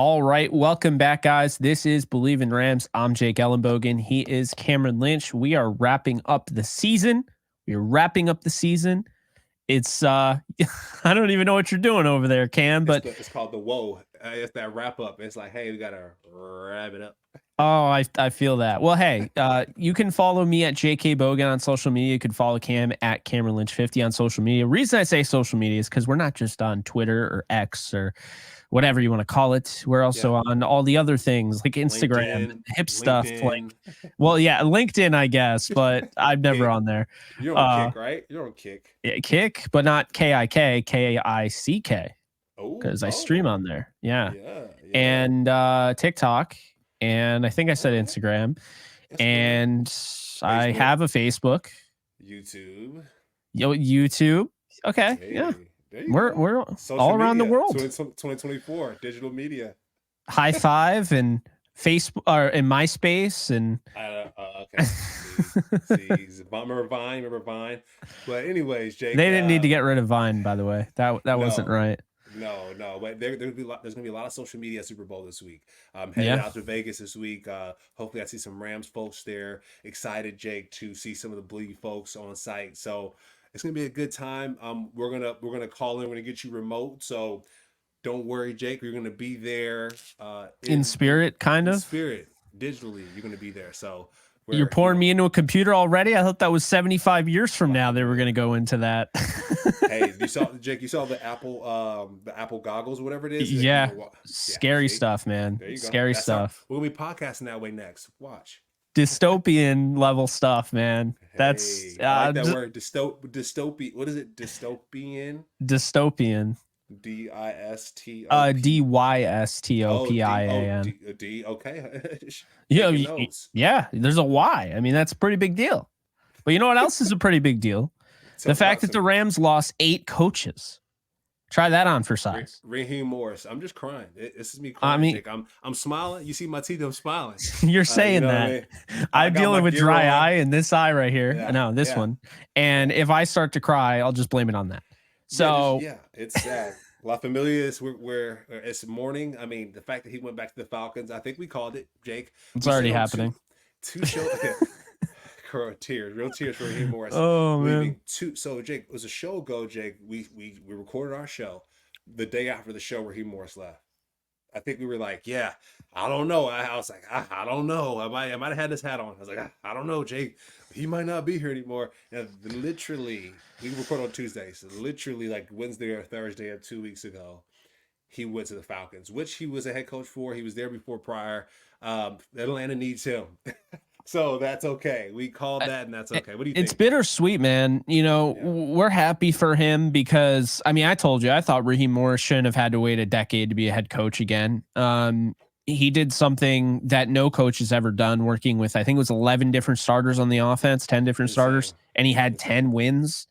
All right, welcome back, guys. This is Believe in Rams. I'm Jake Ellenbogen. He is Cameron Lynch. We are wrapping up the season. It's I don't even know what you're doing over there, Cam, but It's called the whoa. It's that wrap up. It's like, hey, we gotta wrap it up. oh, I feel that. Well, hey, you can follow me at JK Bogan on social media. You can follow Cam at Cameron Lynch 50 on social media. Reason I say social media is because we're not just on Twitter or X or whatever you want to call it. We're also on all the other things like Instagram, LinkedIn, hip stuff. LinkedIn. Well, yeah, LinkedIn, I guess, but I'm never on there. You're on Kick, right? You're on Kick. Yeah, Kick, but not KIK, KICK, because I stream on there. Yeah. And TikTok, and I think I said Instagram, and I have a Facebook, YouTube. YouTube. Okay, yeah. We're all around the world. 2024 digital media. High Five and Facebook or in MySpace and okay. See, remember Vine? But anyways, Jake, they didn't need to get rid of Vine, by the way. That wasn't right. No. But there's gonna be a lot of social media at Super Bowl this week. I'm headed out to Vegas this week. Hopefully, I see some Rams folks there. Excited, Jake, to see some of the BLEAV folks on site. So it's gonna be a good time. We're gonna call in. We're gonna get you remote. So don't worry, Jake. You're gonna be there in spirit, kind of. Spirit, digitally, you're gonna be there. So. You're pouring me into a computer already? I thought that was 75 years from now they were going to go into that. Hey, Jake, you saw the Apple goggles, whatever it is? Yeah. Scary stuff, man. Scary stuff. We're going to be podcasting that way next. Watch. Dystopian level stuff, man. That's I like that word. Dystopian. What is it? Dystopian? Dystopian. D-I-S-T-O-P. D-Y-S-T-O-P-I-A-N. D. Okay. Yeah. There's a Y. I mean, that's a pretty big deal. But you know what else is a pretty big deal? The fact that the Rams lost 8 coaches. Try that on for size. Raheem Morris. I'm just crying. This is me crying. Jake. I'm smiling. You see my teeth. I'm smiling. You're saying that. I mean? I'm dealing with dry eye in this eye right here. Yeah, no, this one. And if I start to cry, I'll just blame it on that. So it's sad. La Familia is where it's morning. I mean, the fact that he went back to the Falcons, I think we called it, Jake. It's already happening. Two shows. Real tears for Raheem Morris. Oh man. So Jake, it was a show ago, Jake. We recorded our show the day after the show Raheem Morris left. I think we were like, yeah, I don't know. I was like, I don't know. I might have had this hat on. I was like, I don't know, Jake. He might not be here anymore. And literally, we record on Tuesday. So literally like Wednesday or Thursday of 2 weeks ago, he went to the Falcons, which he was a head coach for. He was there before prior. Atlanta needs him. So that's okay. We called that, and that's okay. What do you think? It's bittersweet, man. You know, we're happy for him because, I mean, I told you, I thought Raheem Morris shouldn't have had to wait a decade to be a head coach again. He did something that no coach has ever done, working with, I think it was 11 different starters on the offense, 10 different starters, and he had 10 wins.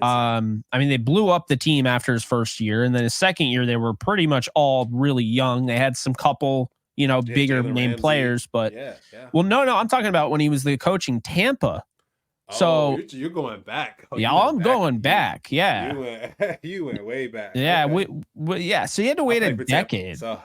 I mean, they blew up the team after his first year, and then his second year, they were pretty much all really young. They had some couple bigger name players, but well, no, I'm talking about when he was the coaching Tampa. So you're going back. I'm going back. Yeah. You went way back. Yeah. Okay. So you had to wait a decade, so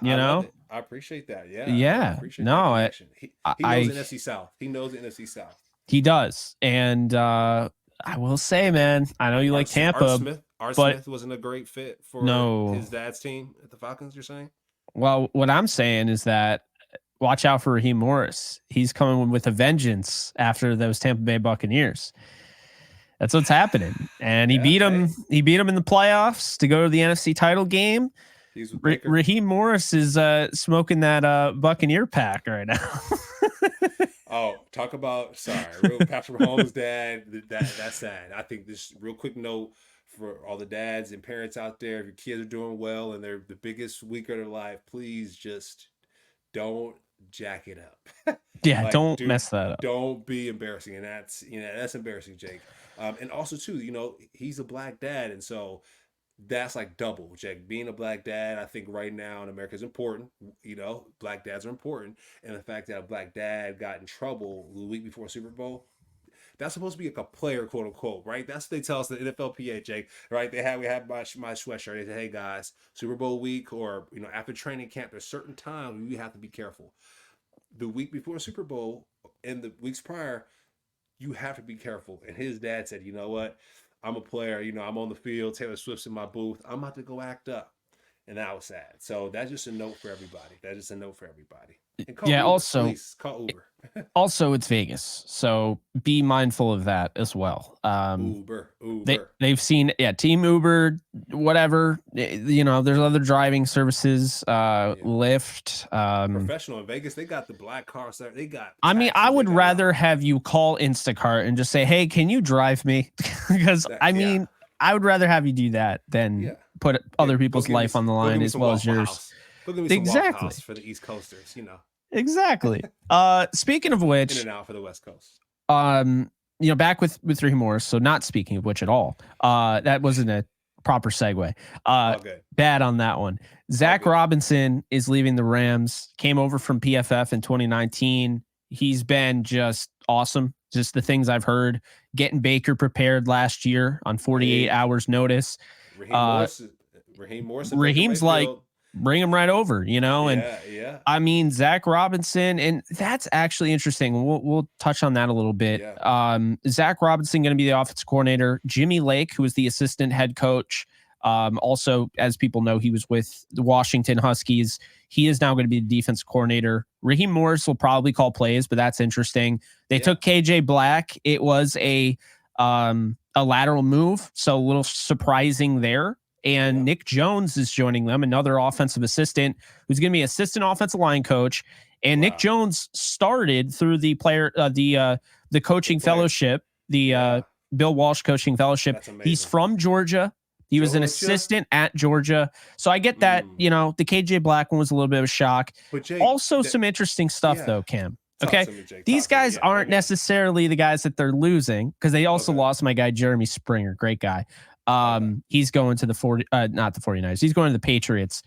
I appreciate that. Yeah. Yeah. He knows the NFC South. He knows the NFC South. He does. And, I will say, man, I know you like Tampa. Smith wasn't a great fit for his dad's team at the Falcons, you're saying? Well, what I'm saying is that watch out for Raheem Morris. He's coming with a vengeance after those Tampa Bay Buccaneers. That's what's happening. And he beat him. He beat him in the playoffs to go to the NFC title game. Raheem Morris is smoking that Buccaneer pack right now. Talk about real Patrick Mahomes' dad. That's sad. I think this real quick note for all the dads and parents out there, if your kids are doing well and they're the biggest week of their life, please just don't jack it up. Yeah, don't mess that up. Don't be embarrassing, and that's embarrassing, Jake. And also too, he's a black dad, and so that's like double, Jake. Being a black dad, I think right now in America is important. Black dads are important, and the fact that a black dad got in trouble the week before Super Bowl, That's supposed to be like a player, quote unquote, right? That's what they tell us the NFLPA, Jake, right? We have my sweatshirt. They say, hey guys, Super Bowl week, or after training camp, there's certain times you have to be careful. The week before Super Bowl and the weeks prior, you have to be careful. And his dad said, you know what? I'm a player. I'm on the field. Taylor Swift's in my booth. I'm about to go act up. And that was sad. So that's just a note for everybody. And call Yeah. Uber, Also, please call Uber. also it's Vegas, so be mindful of that as well. Uber. They've seen, Team Uber, whatever. There's other driving services, Lyft. Professional in Vegas, they got the black cars there. They got. I mean, I taxis, would rather have you call Instacart and just say, "Hey, can you drive me?" Because I would rather have you do that than put other people's life on the line as well as yours. Go give me some Waffle House for the East Coasters. Exactly. Speaking of which, in and out for the West Coast. Back with Raheem Morris. So not speaking of which at all. That wasn't a proper segue. Bad on that one. Zach Robinson is leaving the Rams. Came over from PFF in 2019. He's been just awesome. Just the things I've heard. Getting Baker prepared last year on 48 hours notice. Raheem Morris. Raheem's like, bring him right over, and I mean, Zach Robinson, and that's actually interesting. We'll touch on that a little bit. Zach Robinson going to be the offensive coordinator. Jimmy Lake, who is the assistant head coach. Also, as people know, he was with the Washington Huskies. He is now going to be the defense coordinator. Raheem Morris will probably call plays, but that's interesting. They took KJ Black. It was a lateral move, so a little surprising there. And Nick Jones is joining them, another offensive assistant who's going to be assistant offensive line coach. And Nick Jones started through the coaching fellowship, the Bill Walsh coaching fellowship. He's from Georgia. He was an assistant at Georgia. So I get that, the KJ Black one was a little bit of a shock. But Jake, also some interesting stuff though, Cam. Okay. These guys aren't necessarily the guys that they're losing, because they also lost my guy, Jeremy Springer. Great guy. He's going to not the 49ers. He's going to the Patriots,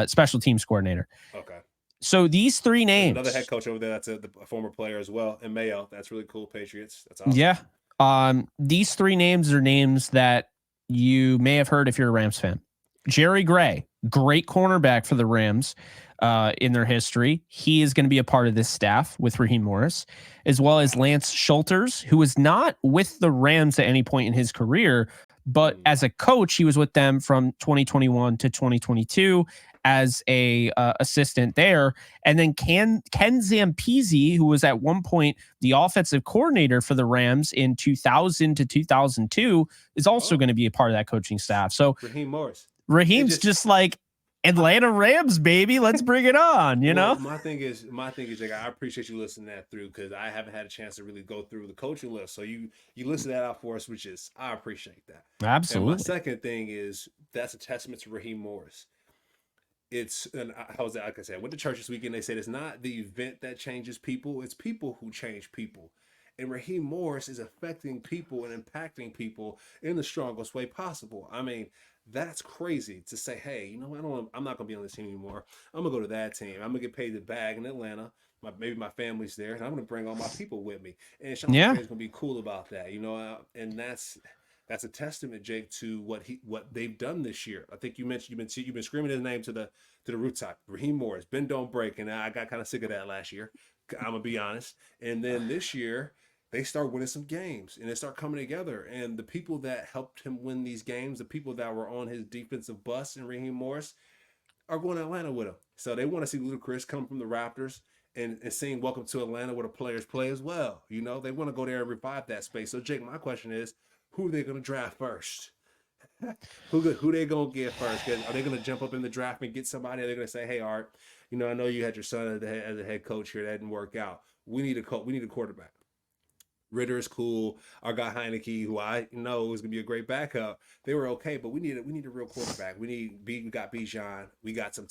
special teams coordinator. Okay. So these three names. There's another head coach over there that's a former player as well, and Mayo. That's really cool. Patriots. That's awesome. Yeah. These three names are names that you may have heard if you're a Rams fan. Jerry Gray, great cornerback for the Rams in their history. He is going to be a part of this staff with Raheem Morris, as well as Lance Schulters, who was not with the Rams at any point in his career, but as a coach, he was with them from 2021 to 2022 as a assistant there. And then Ken Zampese, who was at one point the offensive coordinator for the Rams in 2000 to 2002, is also going to be a part of that coaching staff. So Raheem Morris. Raheem's just like, Atlanta Rams, baby. Let's bring it on, My thing is, Jake, I appreciate you listening that through, because I haven't had a chance to really go through the coaching list. So you listed that out for us, which is, I appreciate that. Absolutely. And my second thing is, that's a testament to Raheem Morris. Like I said, I went to church this weekend. They said it's not the event that changes people, it's people who change people. And Raheem Morris is affecting people and impacting people in the strongest way possible. I mean, that's crazy to say, hey, you know what? I'm not going to be on this team anymore. I'm going to go to that team. I'm going to get paid the bag in Atlanta. Maybe my family's there, and I'm going to bring all my people with me. And Sean McVay's going to be cool about that, and that's a testament, Jake, to what they've done this year. I think you've been screaming his name to the rooftop. Raheem Morris, bend don't break, and I got kind of sick of that last year. I'm gonna be honest. And then this year, they start winning some games, and they start coming together. And the people that helped him win these games, the people that were on his defensive bus in Raheem Morris, are going to Atlanta with him. So they want to see Ludacris come from the Raptors and sing "Welcome to Atlanta" where the players play as well. They want to go there and revive that space. So Jake, my question is, who are they going to draft first? who they going to get first? Are they going to jump up in the draft and get somebody? Are they going to say, hey, Art, I know you had your son as a head coach here. That didn't work out. We need a quarterback. Ritter is cool. Our guy Heineke, who I know is going to be a great backup, they were okay, but we need a real quarterback. We got Bijan. We got some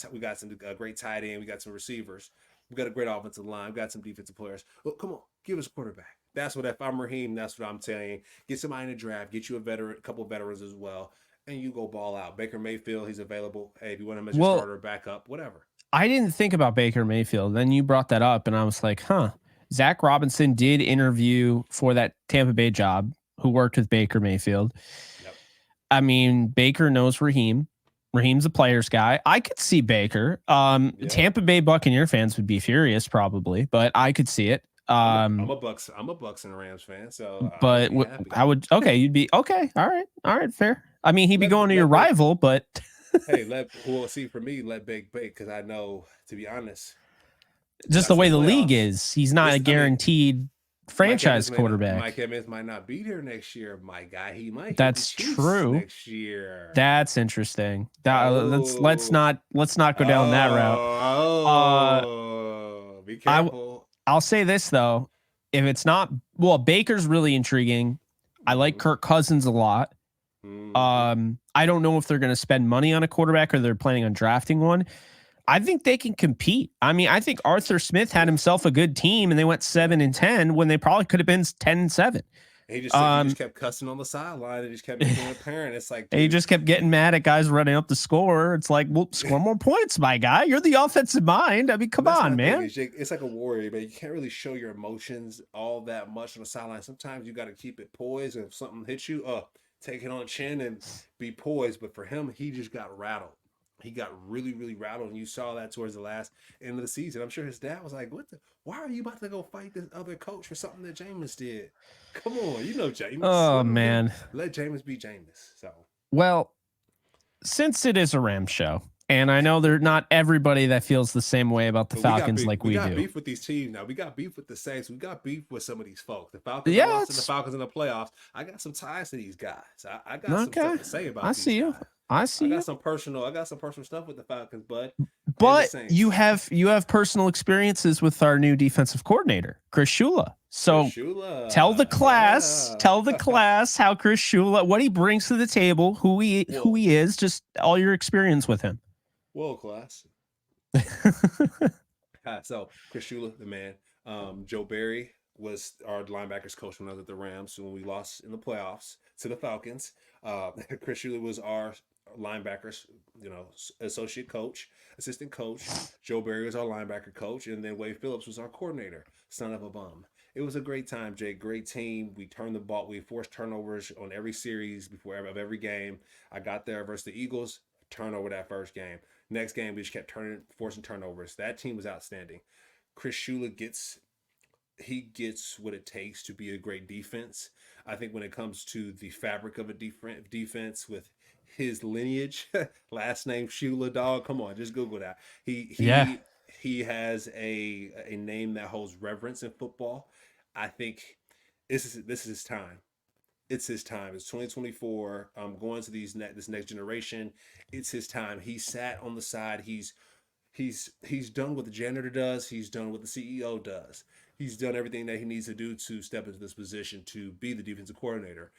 great tight end. We got some receivers. We got a great offensive line. We got some defensive players. Well, come on, give us a quarterback. That's what, if I'm Raheem, that's what I'm saying. Get somebody in the draft. Get you a couple of veterans as well, and you go ball out. Baker Mayfield, he's available. Hey, if you want him as your starter, backup, whatever. I didn't think about Baker Mayfield. Then you brought that up, and I was like, huh. Zach Robinson did interview for that Tampa Bay job, who worked with Baker Mayfield. Yep. I mean, Baker knows Raheem. Raheem's a player's guy. I could see Baker. Tampa Bay Buccaneer fans would be furious probably, but I could see it. I'm a Bucks and Rams fan, so but I would. Okay, you'd be okay. All right, fair. I mean, he'd be going to your rival, but hey, we'll see. For me, let Bake bake, because I know, to be honest, just the way the league is, he's not a guaranteed franchise quarterback. Mike Evans might not be there next year. My guy, he might. That's true. Next year. That's interesting. Let's not go down that route. Be careful. I'll say this though, if it's not, Baker's really intriguing. I like Kirk Cousins a lot. I don't know if they're going to spend money on a quarterback or they're planning on drafting one. I think they can compete. I mean, I think Arthur Smith had himself a good team and they went 7-10 when they probably could have been 10-7. He just kept cussing on the sideline and just kept making it apparent. It's like, dude, he just kept getting mad at guys running up the score. It's like, well, score more points, my guy. You're the offensive mind. I mean, come on, man. It's like a warrior, but you can't really show your emotions all that much on the sideline. Sometimes you got to keep it poised, and if something hits you, take it on the chin and be poised. But for him, he just got rattled. He got really, really rattled, and you saw that towards the last end of the season. I'm sure his dad was like, why are you about to go fight this other coach for something that Jameis did? Come on, you know Jameis. Oh, man. Let Jameis be Jameis. So, well, since it is a Rams show, and I know they're not everybody that feels the same way about the Falcons like we do. We got beef with these teams now. We got beef with the Saints. We got beef with some of these folks. The Falcons lost to the Falcons in the playoffs. I got some ties to these guys. I got some stuff to say about these guys. I got some personal stuff with the Falcons, but you have personal experiences with our new defensive coordinator, Chris Shula. So tell the class how Chris Shula, what he brings to the table, who he is, just all your experience with him. World class. So Chris Shula, the man. Joe Barry was our linebackers coach when I was at the Rams. So when we lost in the playoffs to the Falcons, Chris Shula was our linebackers, assistant coach. Joe Barry was our linebacker coach, and then Wade Phillips was our coordinator. Son of a bum. It was a great time, Jake. Great team. We turned the ball. We forced turnovers on every series of every game. I got there versus the Eagles. Turnover that first game. Next game, we just kept forcing turnovers. That team was outstanding. Chris Shula gets what it takes to be a great defense. I think when it comes to the fabric of a defense with his lineage, last name Shula, dog. Come on, just Google that. He has a name that holds reverence in football. I think this is his time. It's his time. It's 2024. I'm going to this next generation. It's his time. He sat on the side. He's done what the janitor does. He's done what the CEO does. He's done everything that he needs to do to step into this position to be the defensive coordinator.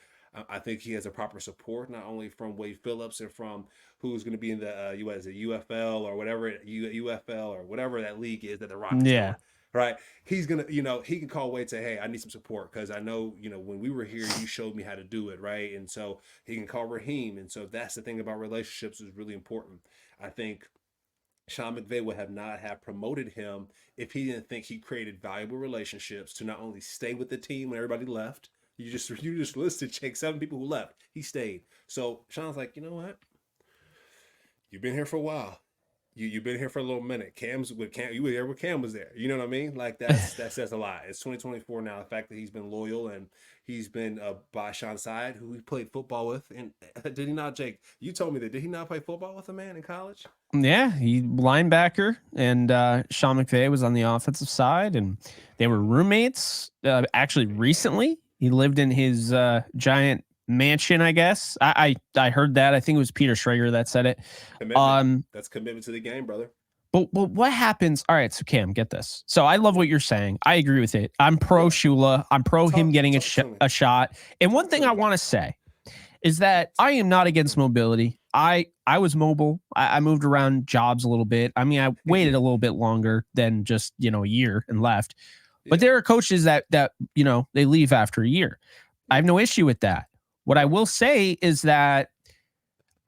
I think he has a proper support, not only from Wade Phillips and from who's going to be in the UFL or whatever UFL or whatever that league is that the Rockets are. Right. He's going to, he can call Wade and say, hey, I need some support because I know, when we were here, you showed me how to do it. Right. And so he can call Raheem. And so that's the thing about relationships is really important. I think Sean McVay would not have promoted him if he didn't think he created valuable relationships to not only stay with the team when everybody left. You just listed, Jake, 7 people who left. He stayed. So Sean's like, you know what? You've been here for a while. You've been here for a little minute. You were there when Cam was there. You know what I mean? Like that says a lot. It's 2024 now. The fact that he's been loyal and he's been by Sean's side, who he played football with. And did he not, Jake? You told me that. Did he not play football with a man in college? Yeah, he linebacker, and Sean McVay was on the offensive side, and they were roommates. Actually, recently, he lived in his giant mansion, I guess. I heard that. I think it was Peter Schrager that said it. That's commitment to the game, brother. But what happens? All right, so Cam, get this. So I love what you're saying. I agree with it. I'm pro Shula. I'm pro him getting a shot. And one thing I want to say is that I am not against mobility. I was mobile. I moved around jobs a little bit. I mean, I waited a little bit longer than just, a year and left. But there are coaches that they leave after a year. I have no issue with that. What I will say is that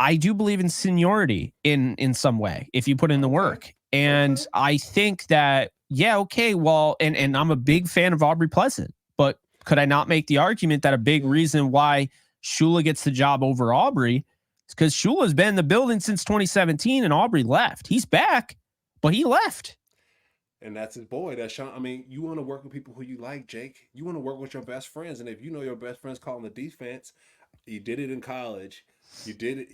I do believe in seniority in some way if you put in the work. And I think that yeah, okay, well, and I'm a big fan of Aubrey Pleasant, but could I not make the argument that a big reason why Shula gets the job over Aubrey is because Shula's been in the building since 2017 and Aubrey left. He's back, but he left. And that's his boy. That's Sean. I mean, you want to work with people who you like, Jake. You want to work with your best friends. And if you know your best friend's calling the defense, you did it in college. You did it.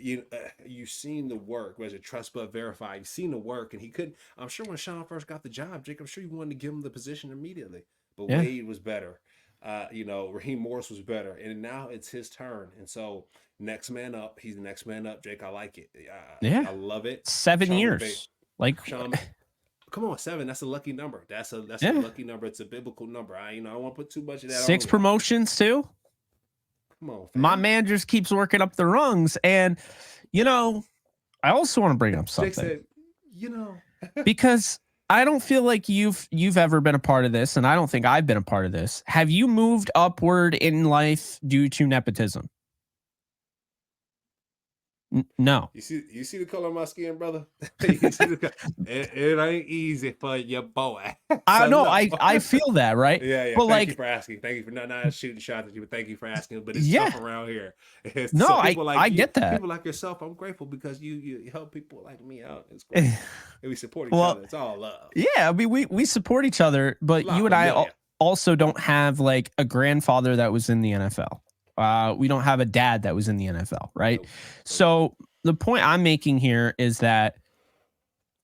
You've seen the work. Was it trust but verify? You've seen the work, and he couldn't. I'm sure when Sean first got the job, Jake, I'm sure you wanted to give him the position immediately. But Wade was better. Raheem Morris was better, and now it's his turn. And so, next man up. He's the next man up, Jake. I like it. I love it. 7 years, like. Sean, come on, 7. That's a lucky number. That's a lucky number. It's a biblical number. I don't want to put too much of that. 6 promotions too. Come on, fam. My man just keeps working up the rungs, and I also want to bring up something. Jake said, because I don't feel like you've ever been a part of this, and I don't think I've been a part of this. Have you moved upward in life due to nepotism? No. You see the color of my skin, brother? It ain't easy for your boy. I know. I feel that, right? Yeah. But thank you for asking. Thank you for not shooting shots at you, but thank you for asking. But it's tough around here. I get that. People like yourself, I'm grateful because you help people like me out. It's great. And we support each other. It's all love. Yeah, I mean, we support each other, but you and I also don't have like a grandfather that was in the NFL. We don't have a dad that was in the NFL, right? Nope. So the point I'm making here is that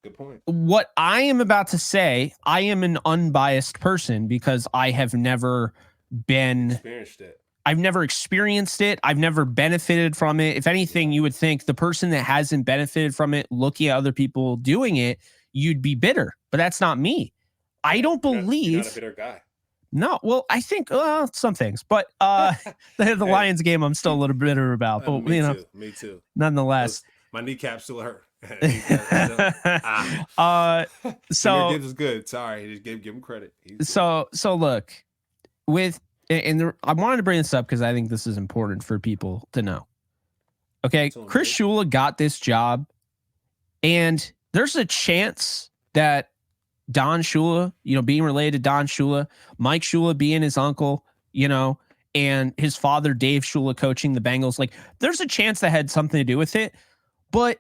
good point. What I am about to say, I am an unbiased person because I have never experienced it. I've never experienced it. I've never benefited from it. If anything, you would think the person that hasn't benefited from it, looking at other people doing it, you'd be bitter. But that's not me. I don't believe. You're not a bitter guy. No, well, I think some things, but the Lions game I'm still a little bitter about. But me too. Nonetheless, my kneecap still hurt. So Gibbs is good. Sorry, just give him credit. So look, I wanted to bring this up because I think this is important for people to know. Okay, Chris Shula got this job, and there's a chance that Don Shula, being related to Don Shula, Mike Shula being his uncle, and his father, Dave Shula, coaching the Bengals. Like, there's a chance that had something to do with it, but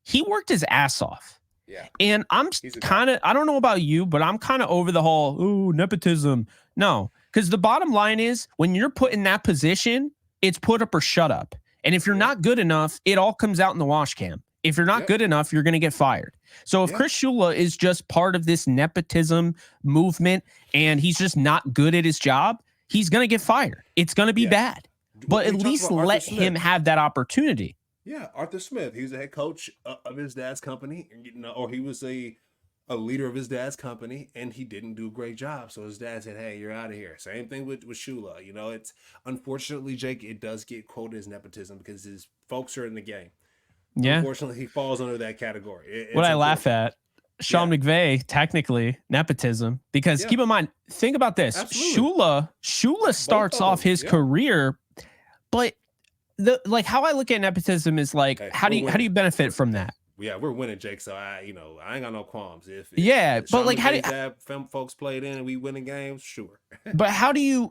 he worked his ass off. Yeah. And I'm kind of, I don't know about you, but I'm kind of over the whole, nepotism. No, because the bottom line is when you're put in that position, it's put up or shut up. And if you're not good enough, it all comes out in the wash cam. If you're not good enough, you're going to get fired. So if Chris Shula is just part of this nepotism movement and he's just not good at his job, he's going to get fired. It's going to be bad. But at least let him have that opportunity. Yeah, Arthur Smith. He was a head coach of his dad's company, or he was a leader of his dad's company, and he didn't do a great job. So his dad said, "Hey, you're out of here." Same thing with Shula. It's unfortunately, Jake, it does get quoted as nepotism because his folks are in the game. Yeah. Unfortunately, he falls under that category. What I laugh at, Sean McVay, technically nepotism, because keep in mind, think about this. Absolutely. Shula starts off his career, but how I look at nepotism is like, how do you benefit from that? Yeah, we're winning, Jake. So I ain't got no qualms. If but like, how do have folks played in and we winning games? Sure. But how do you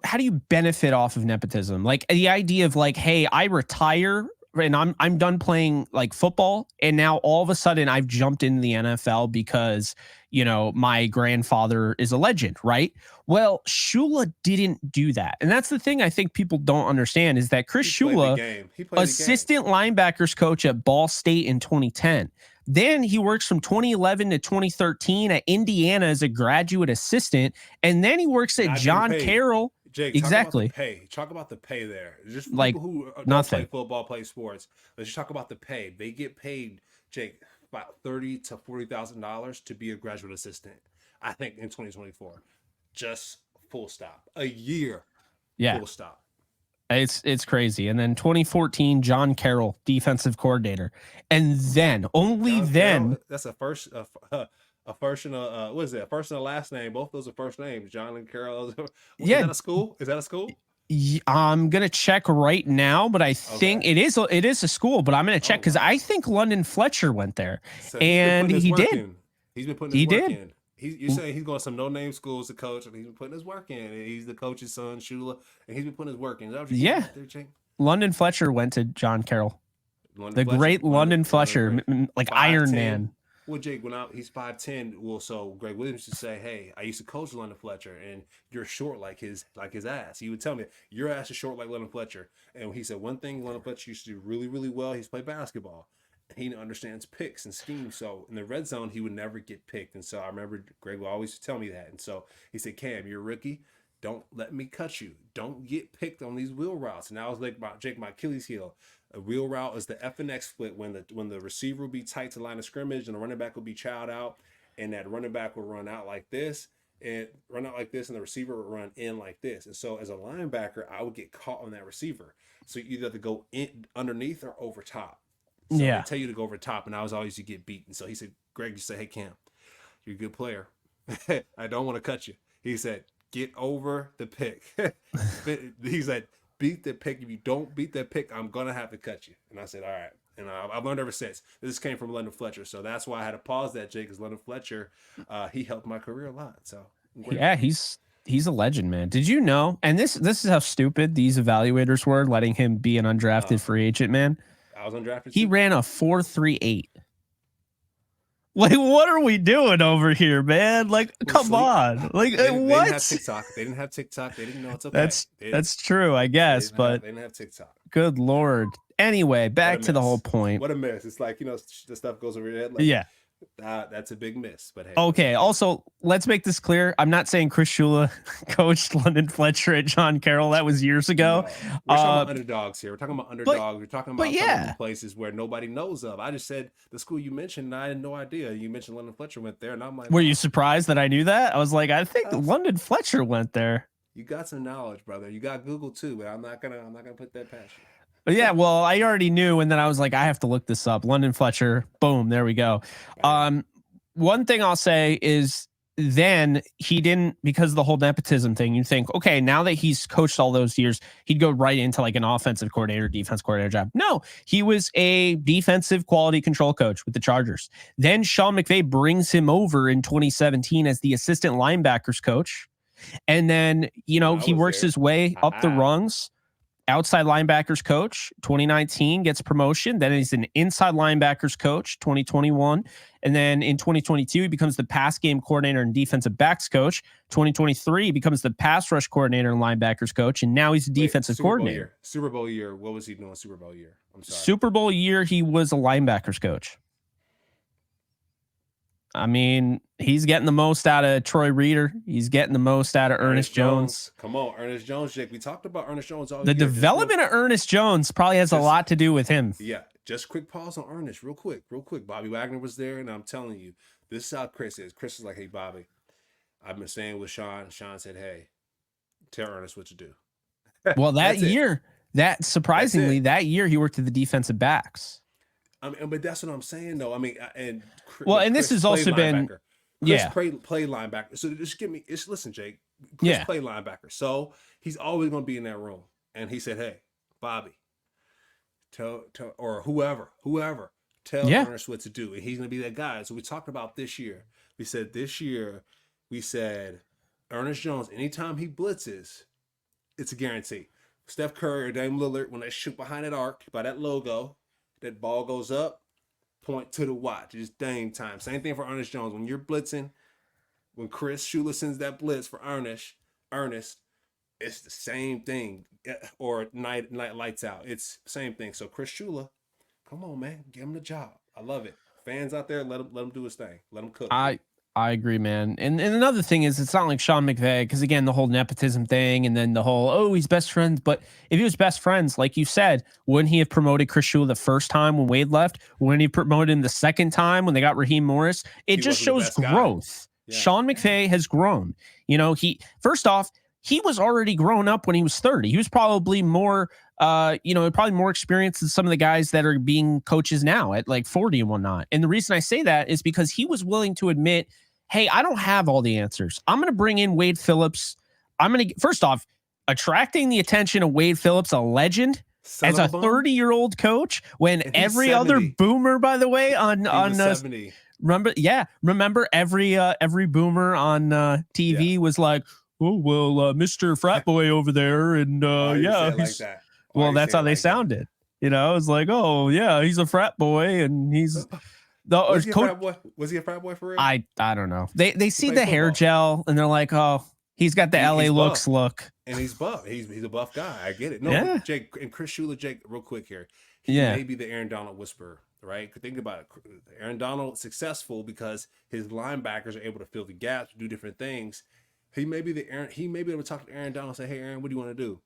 benefit off of nepotism? Like the idea of like, hey, I retire and I'm done playing like football, and now all of a sudden I've jumped into the NFL because my grandfather is a legend, right? Well, Shula didn't do that, and that's the thing I think people don't understand is that Chris Shula, assistant linebackers coach at Ball State in 2010. Then he works from 2011 to 2013 at Indiana as a graduate assistant, and then he works at John Carroll. Jake, exactly. Talk about the pay there. Just like people who don't play football, play sports. Let's just talk about the pay. They get paid, Jake, about $30,000 to $40,000 to be a graduate assistant. I think in 2024, just full stop. A year, full stop. It's crazy. And then 2014, John Carroll, defensive coordinator, and then then that's a first. A first and what is it? A first and a last name. Both those are first names. John and Carol. Is that a school? Is that a school? I'm gonna check right now, but I think it is a school. But I'm gonna check because I think London Fletcher went there, and he did. He's been putting his work in. You're saying he's going to some no-name schools to coach, and he's been putting his work in. And he's the coach's son, Shula, and he's been putting his work in. Is that what you're saying out there, Jake? London Fletcher went to John Carroll. Great London Fletcher, like 5'10". Iron Man. Well, Jake, he's 5'10", well, so Greg Williams would say, hey, I used to coach London Fletcher, and you're short like his ass. He would tell me, your ass is short like London Fletcher. And he said one thing London Fletcher used to do really, really well, he's played basketball. And he understands picks and schemes. So in the red zone, he would never get picked. And so I remember Greg would always tell me that. And so he said, Cam, you're a rookie. Don't let me cut you. Don't get picked on these wheel routes. And I was like, Jake, my Achilles heel. A wheel route is the F and X split when the receiver will be tight to line of scrimmage and the running back will be chowed out, and that running back will run out like this and the receiver will run in like this. And so as a linebacker, I would get caught on that receiver. So you either have to go in underneath or over top. So they tell you to go over top, and I was always to get beaten. So he said, Greg, you say, hey Cam, you're a good player. I don't want to cut you. He said, get over the pick. He said, beat the pick. If you don't beat that pick, I'm going to have to cut you. And I said, all right. And I've learned ever since. This came from London Fletcher. So that's why I had to pause that, Jake, because London Fletcher, he helped my career a lot. So yeah, he's a legend, man. Did you know? And this is how stupid these evaluators were, letting him be an undrafted free agent, man. I was undrafted. He ran a 4.38. Like, what are we doing over here, man? Like, come on. Like, what? They didn't have TikTok. They didn't have TikTok. They didn't know it's okay. That's true, I guess. But they didn't have TikTok. Good Lord. Anyway, back to the whole point. What a miss. It's like, the stuff goes over your head. Like, yeah. That's a big miss. But hey. Okay. Also, let's make this clear. I'm not saying Chris Shula coached London Fletcher at John Carroll. That was years ago. No. We're talking about underdogs here. We're talking about underdogs. We're talking about some of the places where nobody knows of. I just said the school you mentioned, and I had no idea. You mentioned London Fletcher went there, and I'm like, were you surprised that I knew that? I was like, I think London Fletcher went there. You got some knowledge, brother. You got Google too, but I'm not gonna put that past you. But yeah, well, I already knew, and then I was like, I have to look this up. London Fletcher, boom, there we go. One thing I'll say is then he didn't, because of the whole nepotism thing, you think, okay, now that he's coached all those years, he'd go right into like an offensive coordinator, defense coordinator job. No, he was a defensive quality control coach with the Chargers. Then Sean McVay brings him over in 2017 as the assistant linebackers coach. And then, he works his way up the rungs. Outside linebackers coach, 2019 gets promotion. Then he's an inside linebackers coach, 2021. And then in 2022, he becomes the pass game coordinator and defensive backs coach. 2023, he becomes the pass rush coordinator and linebackers coach. And now he's a defensive coordinator. Super Bowl year. What was he doing Super Bowl year? I'm sorry. Super Bowl year, he was a linebackers coach. I mean, he's getting the most out of Troy Reeder. He's getting the most out of Ernest Jones. Come on, Ernest Jones, Jake. We talked about Ernest Jones all year. The development of Ernest Jones probably has a lot to do with him. Yeah, just quick pause on Ernest, real quick. Bobby Wagner was there, and I'm telling you, this is how Chris is. Chris is like, hey, Bobby, I've been staying with Sean. Sean said, hey, tell Ernest what to do. Well, that year, surprisingly, that year he worked at the defensive backs. I mean, but that's what I'm saying, though. I mean, and this has also been, Chris played linebacker. So listen, Jake. Chris played linebacker, so he's always going to be in that room. And he said, "Hey, Bobby, tell or whoever, tell Ernest what to do." And he's going to be that guy. So we talked about this year. We said Ernest Jones. Anytime he blitzes, it's a guarantee. Steph Curry or Dame Lillard, when they shoot behind that arc by that logo. That ball goes up, point to the watch. It's Dame time. Same thing for Ernest Jones. When you're blitzing, when Chris Shula sends that blitz for Ernest, it's the same thing. Or night lights out. It's the same thing. So Chris Shula, come on, man. Give him the job. I love it. Fans out there, let him do his thing. Let him cook. I agree, man. And another thing is, it's not like Sean McVay, because again, the whole nepotism thing, and then the whole, he's best friends. But if he was best friends, like you said, wouldn't he have promoted Chris Shula the first time when Wade left? Wouldn't he promoted him the second time when they got Raheem Morris? It just shows growth. Yeah. Sean McVay has grown. First off, he was already grown up when he was 30. He was probably more, more experienced than some of the guys that are being coaches now at like 40 and whatnot. And the reason I say that is because he was willing to admit, hey, I don't have all the answers. I'm going to bring in Wade Phillips. First off, attracting the attention of Wade Phillips, a legend, as a 30-year-old coach, when every 70. Other boomer, by the way, on 70. Remember every boomer on TV was like, oh well, Mr. Frat Boy over there, and Why you say yeah, it like that? Why well, you that's say how it they like that? sounded. It's like, oh yeah, he's a frat boy, and he's the Was he a coach. frat boy? Was he a frat boy for real? I don't know. They He see played the hair football. gel, and they're like, oh, he's got the LA He's looks buff. look. And he's buff. He's a buff guy. I get it. No, Yeah, but Jake and Chris Shula, Jake, real quick here. He yeah, may be the Aaron Donald whisperer, right? Think about it. Aaron Donald successful because his linebackers are able to fill the gaps, do different things. He may be he may be able to talk to Aaron Donald and say, hey Aaron, what do you want to do?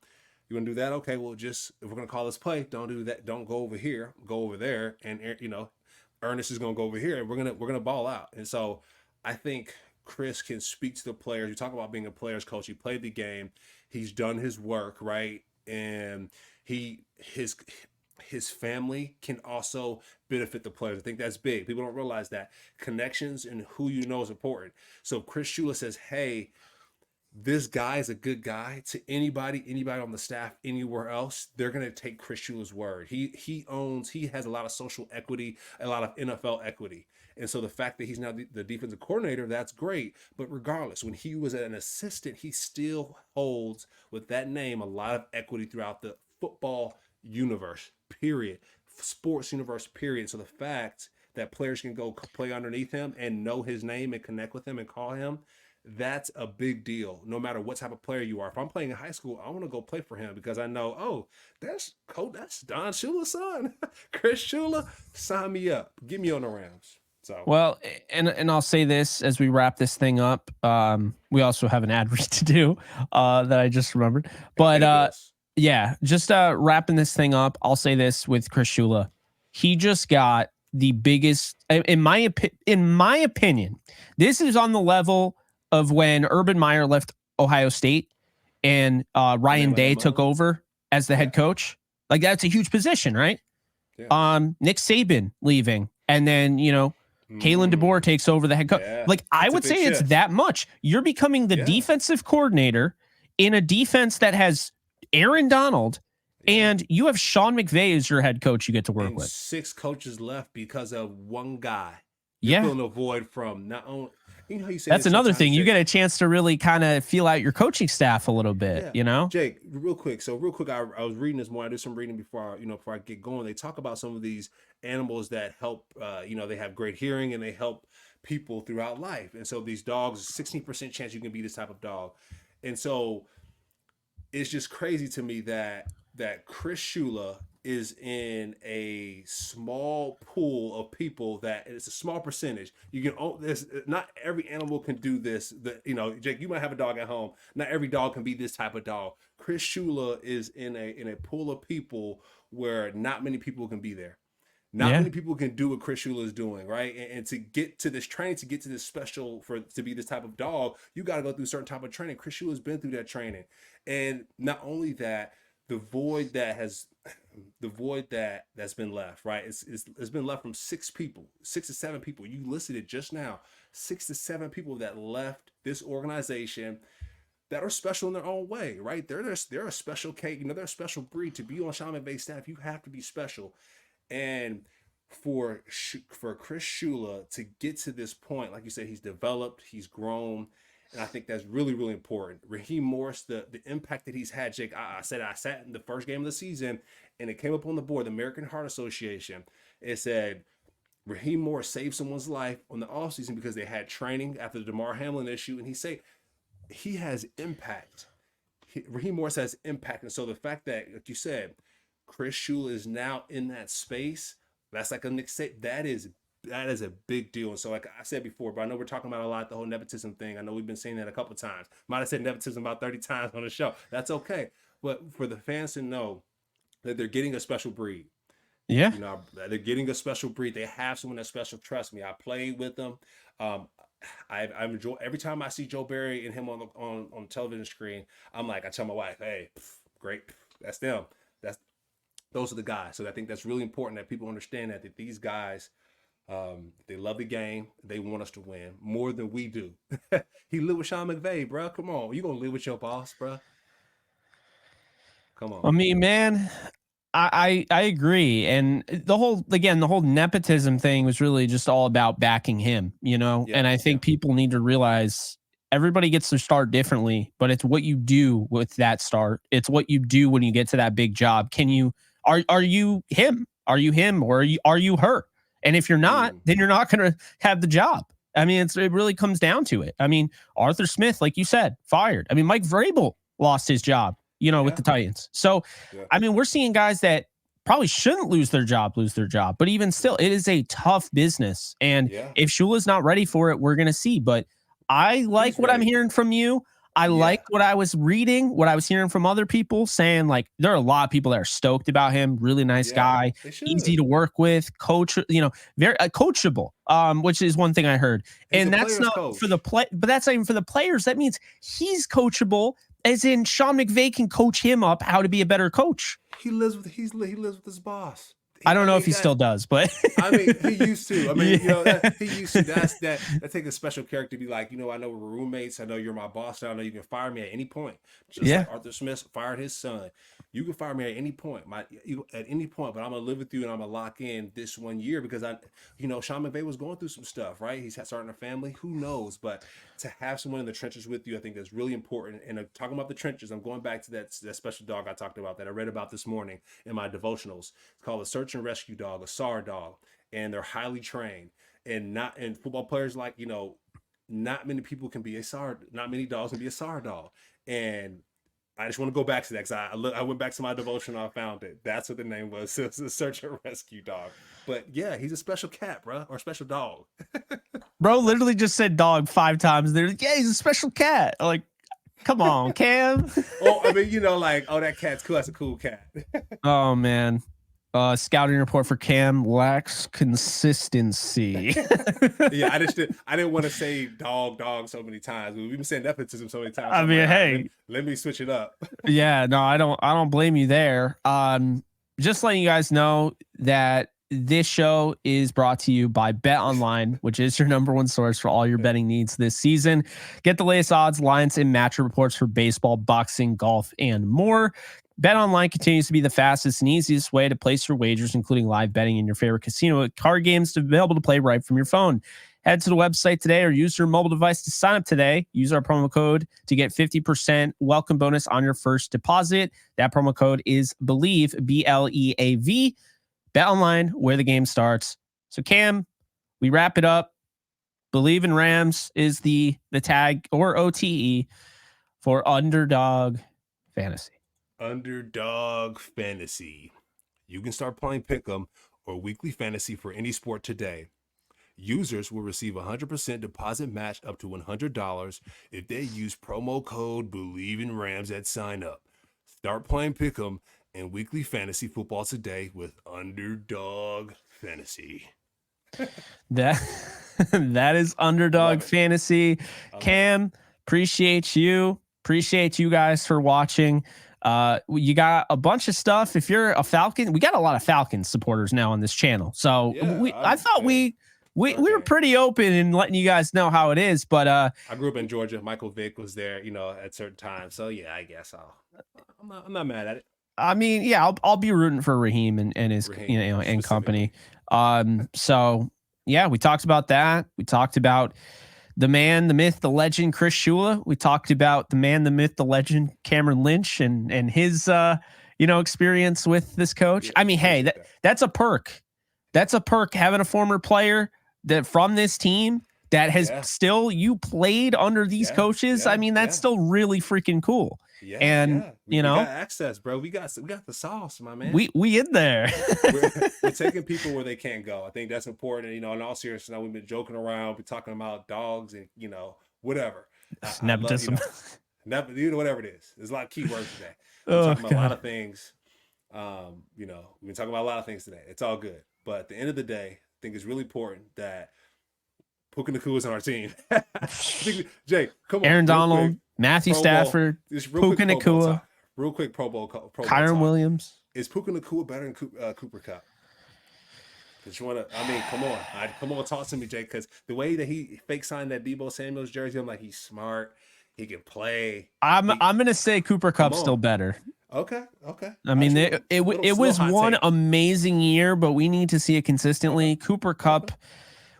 You want to do that? Okay, well, just if we're gonna call this play, don't do that. Don't go over here. Go over there. And Ernest is gonna go over here, and we're gonna ball out. And so I think Chris can speak to the players. You talk about being a player's coach. He played the game. He's done his work, right? And his family can also benefit the players. I think that's big. People don't realize that connections and who you know is important. So if Chris Shula says, "Hey, this guy is a good guy," to anybody on the staff anywhere else, they're gonna take Chris Shula's word. He has a lot of social equity, a lot of NFL equity. And so the fact that he's now the defensive coordinator, that's great. But regardless, when he was an assistant, he still holds with that name a lot of equity throughout the football universe, period. Sports universe, period. So the fact that players can go play underneath him and know his name and connect with him and call him, that's a big deal. No matter what type of player you are. If I'm playing in high school, I want to go play for him because I know, oh, that's Don Shula's son. Chris Shula, sign me up. Get me on the Rams. So well, and I'll say this as we wrap this thing up. We also have an ad read to do that I just remembered. But yeah, just wrapping this thing up, I'll say this with Chris Shula. He just got the biggest, in my opinion, this is on the level of when Urban Meyer left Ohio State and Ryan Day took over as the head coach. Like, that's a huge position, right? Yeah. Nick Saban leaving, and then Kalen DeBoer takes over the head coach. Yeah. Like, I would say it's that much. You're becoming the defensive coordinator in a defense that has Aaron Donald, and you have Sean McVay as your head coach you get to work with. 6 coaches left because of one guy. You're filling a void from not only... how you say that's another thing. You get a chance to really kind of feel out your coaching staff a little bit, Jake, real quick. I was reading this more. I did some reading before I get going. They talk about some of these animals that help, they have great hearing and they help people throughout life. And so these dogs, 16% chance you can be this type of dog. And so it's just crazy to me that Chris Shula is in a small pool of people, that it's a small percentage. You can there's not every animal can do this. Jake, you might have a dog at home. Not every dog can be this type of dog. Chris Shula is in a pool of people where not many people can be there. Not many people can do what Chris Shula is doing, right? And to get to this training, to get to this special, to be this type of dog, you got to go through a certain type of training. Chris Shula has been through that training. And not only that, the void that's been left, right? It's been left from 6 to 7 people. You listed it just now. 6 to 7 people that left this organization that are special in their own way, right? They're a special cake. They're a special breed. To be on Sean McVay's staff, you have to be special. And for Chris Shula to get to this point, like you said, he's developed, he's grown. And I think that's really, really important. Raheem Morris, the impact that he's had, Jake, I sat in the first game of the season and it came up on the board, the American Heart Association. It said Raheem Morris saved someone's life on the offseason because they had training after the DeMar Hamlin issue. And he has impact. Raheem Morris has impact. And so the fact that, like you said, Chris Shula is now in that space, that's like a Nick Saban. That is a big deal. And so, like I said before, but I know we're talking about a lot, the whole nepotism thing. I know we've been saying that a couple of times. Might have said nepotism about 30 times on the show. That's okay. But for the fans to know that they're getting a special breed. Yeah. They're getting a special breed. They have someone that's special. Trust me, I played with them. I enjoy every time I see Joe Barry and him on the television screen. I'm like, I tell my wife, hey, great. That's them. Those are the guys. So I think that's really important that people understand that these guys, they love the game. They want us to win more than we do. He lived with Sean McVay, bro. Come on. You going to live with your boss, bro? Come on. I mean, man, I agree. And the whole nepotism thing was really just all about backing him, you know? Yeah, And I think people need to realize everybody gets their start differently, but it's what you do with that start. It's what you do when you get to that big job. Are you him? Are you him or are you her? And if you're not, then you're not going to have the job. I mean, it really comes down to it. I mean, Arthur Smith, like you said, fired. I mean, Mike Vrabel lost his job, you know, with the Titans. So, I mean, we're seeing guys that probably shouldn't lose their job. But even still, it is a tough business. And if Shula's not ready for it, we're going to see. But I like what I'm hearing from you. I like what I was reading, what I was hearing from other people saying, like, there are a lot of people that are stoked about him. Really nice guy, easy to work with, coach, you know, very coachable, which is one thing I heard. And that's not for the play, but that's not even for the players. That means he's coachable, as in Sean McVay can coach him up how to be a better coach. He lives with his boss. I don't know if he still does, but I mean, he used to. I mean, you know, he used to. That takes a special character to be like, you know, I know we're roommates. I know you're my boss. I know you can fire me at any point. Just like Arthur Smith fired his son. You can fire me at any point. At any point, but I'm gonna live with you and I'm gonna lock in this 1 year because Sean McVay was going through some stuff, right? He's starting a family. Who knows? But to have someone in the trenches with you, I think that's really important. And talking about the trenches, I'm going back to that special dog I talked about that I read about this morning in my devotionals. It's called a search and rescue dog, a SAR dog, and they're highly trained. And football players, like, you know, not many people can be a SAR. Not many dogs can be a SAR dog. And I just want to go back to that because I went back to my devotion. I found it. That's what the name was. It's a search and rescue dog. But yeah, he's a special cat, bro, or special dog. Bro literally just said dog 5 times. They're like, yeah, he's a special cat. Like, come on, Cam. Oh, I mean, you know, like, oh, that cat's cool. That's a cool cat. Oh man. Scouting report for Cam lacks consistency. Yeah, I didn't want to say dog so many times. We've been saying nepotism so many times. I mean, like, hey, let me switch it up. Yeah, no, I don't blame you there. Just letting you guys know that this show is brought to you by BetOnline, which is your #1 source for all your betting needs this season. Get the latest odds, lines, and matchup reports for baseball, boxing, golf, and more. BetOnline continues to be the fastest and easiest way to place your wagers, including live betting in your favorite casino and card games, to be able to play right from your phone. Head to the website today or use your mobile device to sign up today. Use our promo code to get 50% welcome bonus on your first deposit. That promo code is BLEAV, BLEAV. BetOnline, where the game starts. So Cam, we wrap it up. Believe in Rams is the tag or OTE for Underdog Fantasy. Underdog Fantasy. You can start playing Pick'em or Weekly Fantasy for any sport today. Users will receive 100% deposit match up to $100 if they use promo code BelieveInRams at sign up. Start playing Pick'em and Weekly Fantasy football today with Underdog Fantasy. That is Underdog Fantasy. Cam, appreciate you. Appreciate you guys for watching. You got a bunch of stuff. If you're a Falcon, we got a lot of Falcons supporters now on this channel. So I thought we were pretty open in letting you guys know how it is. But I grew up in Georgia. Michael Vick was there, you know, at certain times. So yeah, I guess I'm not mad at it. I mean, yeah, I'll be rooting for Raheem and his and company. So yeah, we talked about that. We talked about the man, the myth, the legend, Chris Shula. We talked about the man, the myth, the legend, Cameron Lynch, and his experience with this coach. I mean, hey, that's a perk. That's a perk, having a former player that from this team that has still you played under these coaches. I mean, that's still really freaking cool. We got access, bro. We got the sauce, my man. We in there. we're taking people where they can't go. I think that's important. You know, in all seriousness, we've been joking around. We're talking about dogs and whatever. Nepotism. Whatever it is. There's a lot of keywords today. We're talking about a lot of things. We've been talking about a lot of things today. It's all good, but at the end of the day, I think it's really important that Puka Nacua is on our team. Jay, come on. Aaron Donald, Matthew Stafford, Puka Nacua. Real quick Pro Bowl Kyron Williams. Is Puka Nacua better than Cooper Kupp? Come on, talk to me, Jay, because the way that he fake signed that Deebo Samuel's jersey, I'm like, he's smart. He can play. I'm gonna say Cooper Kupp's still better. Okay. I mean, it was one take. amazing year, but we need to see it consistently. Cooper Kupp,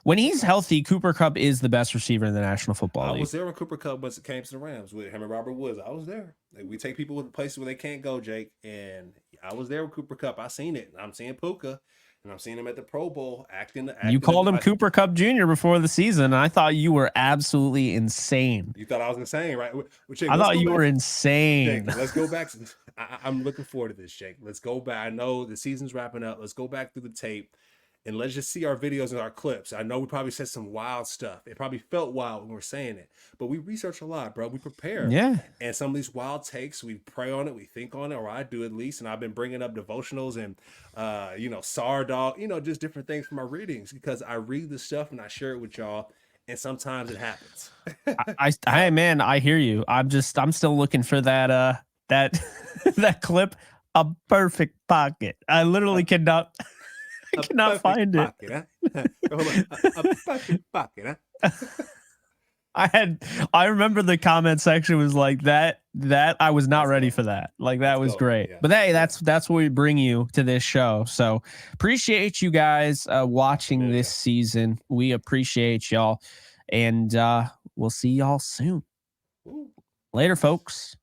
when he's healthy, Cooper Kupp is the best receiver in the National Football League. I was there when Cooper Kupp was came to the Rams with him and Robert Woods. I was there. Like, we take people to places where they can't go, Jake, and I was there with Cooper Kupp. I seen it. I'm seeing Puka, and I'm seeing him at the Pro Bowl acting. You called him Cooper Kupp Jr. before the season. I thought you were absolutely insane. You thought I was insane, right? Jake, I thought you were insane. Jake, let's go back. I'm looking forward to this, Jake. Let's go back. I know the season's wrapping up. Let's go back through the tape and let's just see our videos and our clips. I know we probably said some wild stuff. It probably felt wild when we were saying it, but we research a lot, bro. We prepare. Yeah. And some of these wild takes, we pray on it, we think on it, or I do at least. And I've been bringing up devotionals and, SAR dog, just different things from my readings because I read this stuff and I share it with y'all. And sometimes it happens. Man, I hear you. I'm still looking for that that clip, a perfect pocket. I literally cannot find pocket, it. A perfect pocket, huh? I remember the comment section was like that I was not ready for that. Like that was great. Yeah. But hey, that's what we bring you to this show. So appreciate you guys watching this season. We appreciate y'all. And we'll see y'all soon. Later, folks.